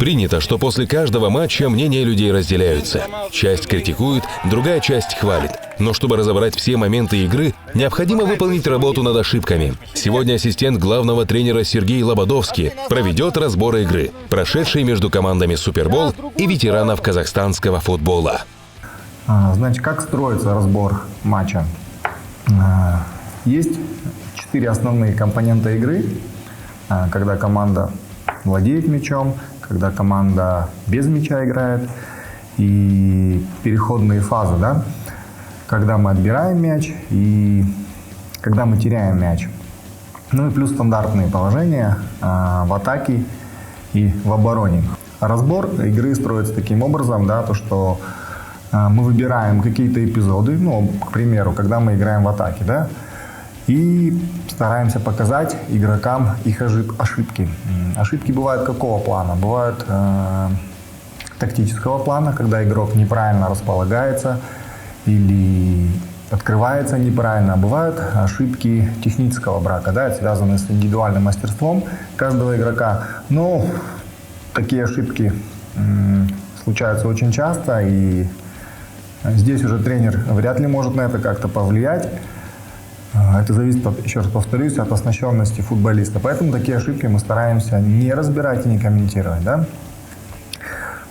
Принято, что после каждого матча мнения людей разделяются. Часть критикует, другая часть хвалит. Но чтобы разобрать все моменты игры, необходимо выполнить работу над ошибками. Сегодня ассистент главного тренера Сергей Лободовский проведет разбор игры, прошедшей между командами Супербол и ветеранов казахстанского футбола. Значит, как строится разбор матча? Есть 4 основные компонента игры. Когда команда владеет мячом, когда команда без мяча играет, и переходные фазы, да? Когда мы отбираем мяч и когда мы теряем мяч. Ну и плюс стандартные положения в атаке и в обороне. Разбор игры строится таким образом, да, то что мы выбираем какие-то эпизоды, ну, к примеру, когда мы играем в атаке, да, и стараемся показать игрокам их ошибки. Ошибки бывают какого плана? Бывают тактического плана, когда игрок неправильно располагается или открывается неправильно. А бывают ошибки технического брака, да, связанные с индивидуальным мастерством каждого игрока. Но такие ошибки случаются очень часто, и здесь уже тренер вряд ли может на это как-то повлиять. Это зависит, еще раз повторюсь, от оснащенности футболиста. Поэтому такие ошибки мы стараемся не разбирать и не комментировать. Да?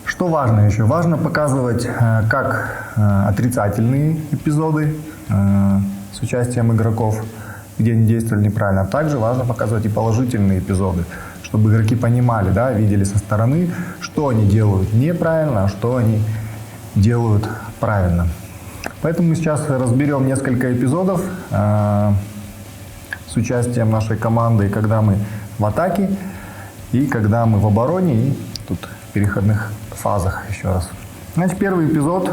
Что важно еще? Важно показывать как отрицательные эпизоды с участием игроков, где они действовали неправильно. А также важно показывать и положительные эпизоды, чтобы игроки понимали, да, видели со стороны, что они делают неправильно, а что они делают правильно. Поэтому мы сейчас разберем несколько эпизодов с участием нашей команды, когда мы в атаке и когда мы в обороне, и тут в переходных фазах еще раз. Значит, первый эпизод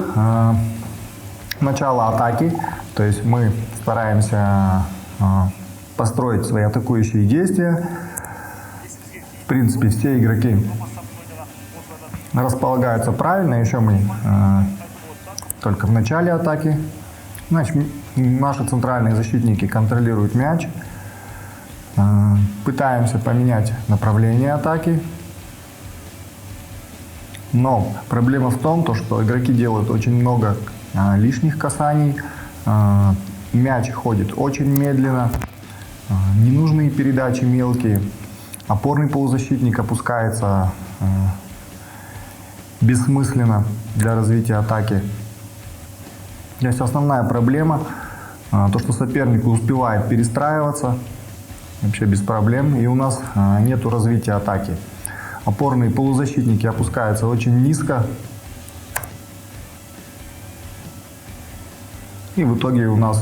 начало атаки, то есть мы стараемся построить свои атакующие действия. В принципе, все игроки располагаются правильно, еще мы только в начале атаки. Значит, наши центральные защитники контролируют мяч. Пытаемся поменять направление атаки. Но проблема в том, что игроки делают очень много лишних касаний. Мяч ходит очень медленно. Ненужные передачи мелкие. Опорный полузащитник опускается бессмысленно для развития атаки. Здесь основная проблема, то что соперник успевает перестраиваться вообще без проблем, и у нас нету развития атаки. Опорные полузащитники опускаются очень низко, и в итоге у нас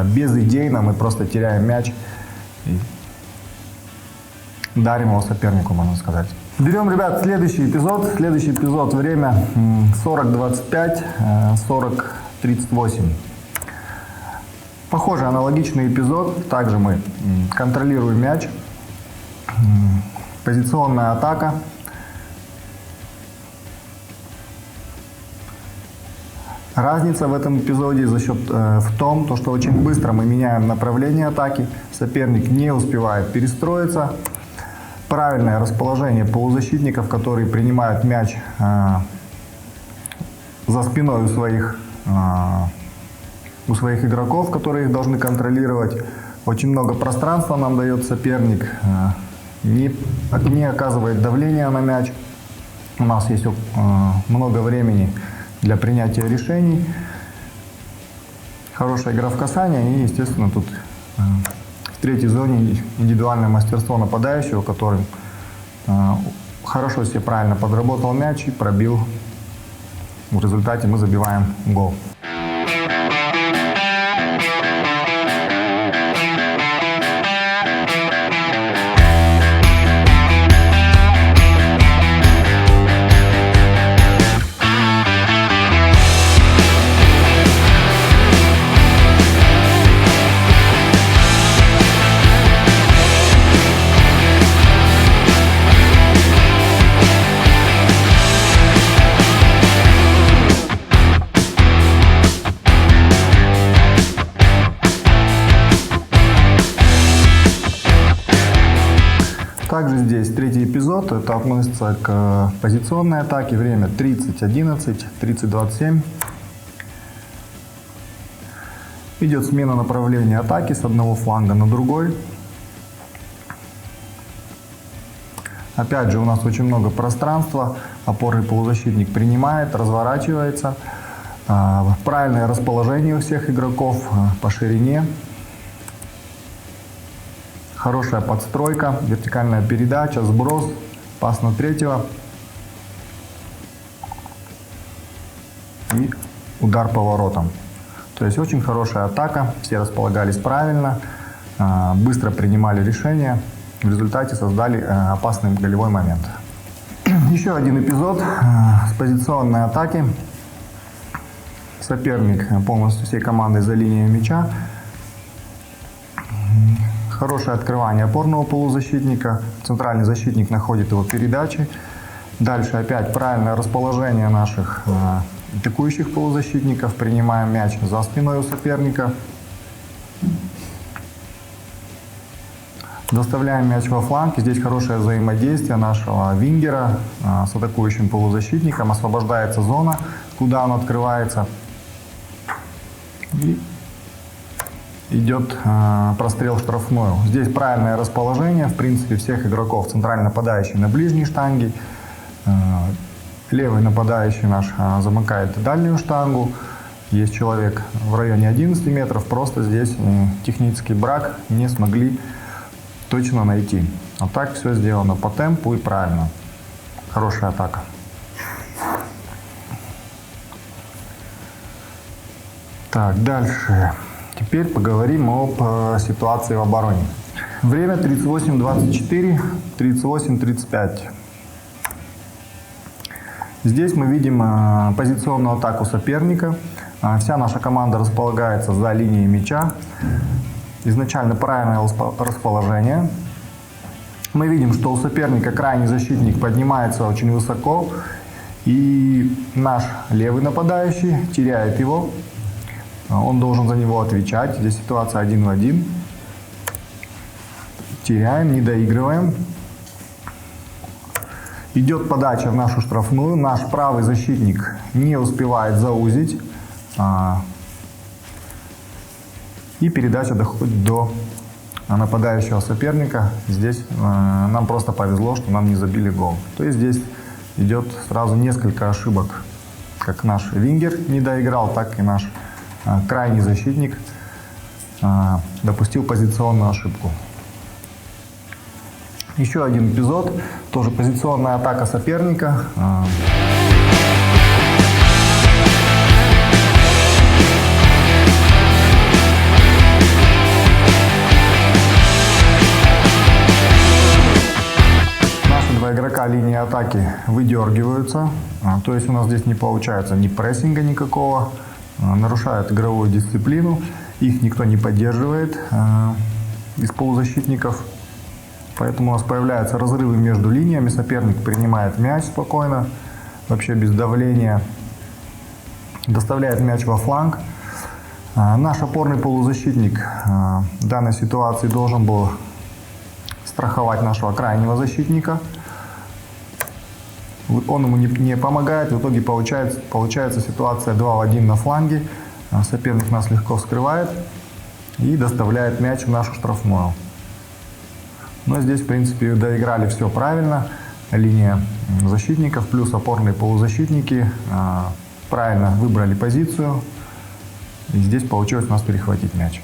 безидейно мы просто теряем мяч и дарим его сопернику, можно сказать. Берем, ребят, следующий эпизод. Следующий эпизод, время 40-25, 40-38. Похожий, аналогичный эпизод. Также мы контролируем мяч. Позиционная атака. Разница в этом эпизоде в том, что очень быстро мы меняем направление атаки. Соперник не успевает перестроиться. Правильное расположение полузащитников, которые принимают мяч за спиной у своих игроков, которые их должны контролировать. Очень много пространства нам дает соперник, не оказывает давления на мяч. У нас есть много времени для принятия решений. Хорошая игра в касание и, естественно, тут в третьей зоне индивидуальное мастерство нападающего, который хорошо себе правильно подработал мяч и пробил. В результате мы забиваем гол. Также здесь третий эпизод, это относится к позиционной атаке, время 30:11, 30:27. Идет смена направления атаки с одного фланга на другой. Опять же, у нас очень много пространства, опорный полузащитник принимает, разворачивается. Правильное расположение у всех игроков по ширине. Хорошая подстройка, вертикальная передача, сброс, пас на третьего. И удар по воротам. То есть очень хорошая атака, все располагались правильно, быстро принимали решения, в результате создали опасный голевой момент. Еще один эпизод с позиционной атаки. Соперник полностью всей командой за линией мяча. Хорошее открывание опорного полузащитника. Центральный защитник находит его передачи. Дальше опять правильное расположение наших атакующих полузащитников. Принимаем мяч за спиной у соперника. Доставляем мяч во фланг. Здесь хорошее взаимодействие нашего вингера с атакующим полузащитником. Освобождается зона, куда он открывается. И идет прострел в штрафную. Здесь правильное расположение, в принципе, всех игроков. Центральный нападающий на ближней штанге. Левый нападающий наш замыкает дальнюю штангу. Есть человек в районе 11 метров. Просто здесь технический брак, не смогли точно найти. А так все сделано по темпу и правильно. Хорошая атака. Так, дальше. Теперь поговорим об ситуации в обороне. Время 38:24, 38:35. Здесь мы видим позиционную атаку соперника. Вся наша команда располагается за линией мяча. Изначально правильное расположение. Мы видим, что у соперника крайний защитник поднимается очень высоко. И наш левый нападающий теряет его. Он должен за него отвечать. Здесь ситуация 1 в 1. Теряем, не доигрываем. Идет подача в нашу штрафную. Наш правый защитник не успевает заузить. И передача доходит до нападающего соперника. Здесь нам просто повезло, что нам не забили гол. То есть здесь идет сразу несколько ошибок. Как наш вингер не доиграл, так и наш крайний защитник допустил позиционную ошибку. Еще один эпизод, тоже позиционная атака соперника. Наши два игрока линии атаки выдергиваются, то есть у нас здесь не получается ни прессинга никакого. Нарушают игровую дисциплину, их никто не поддерживает из полузащитников, поэтому у нас появляются разрывы между линиями, соперник принимает мяч спокойно, вообще без давления, доставляет мяч во фланг. Наш опорный полузащитник в данной ситуации должен был страховать нашего крайнего защитника. Он ему не помогает, в итоге получается ситуация 2 в 1 на фланге. Соперник нас легко вскрывает и доставляет мяч в нашу штрафную. Но здесь, в принципе, доиграли все правильно. Линия защитников плюс опорные полузащитники правильно выбрали позицию. И здесь получилось у нас перехватить мяч.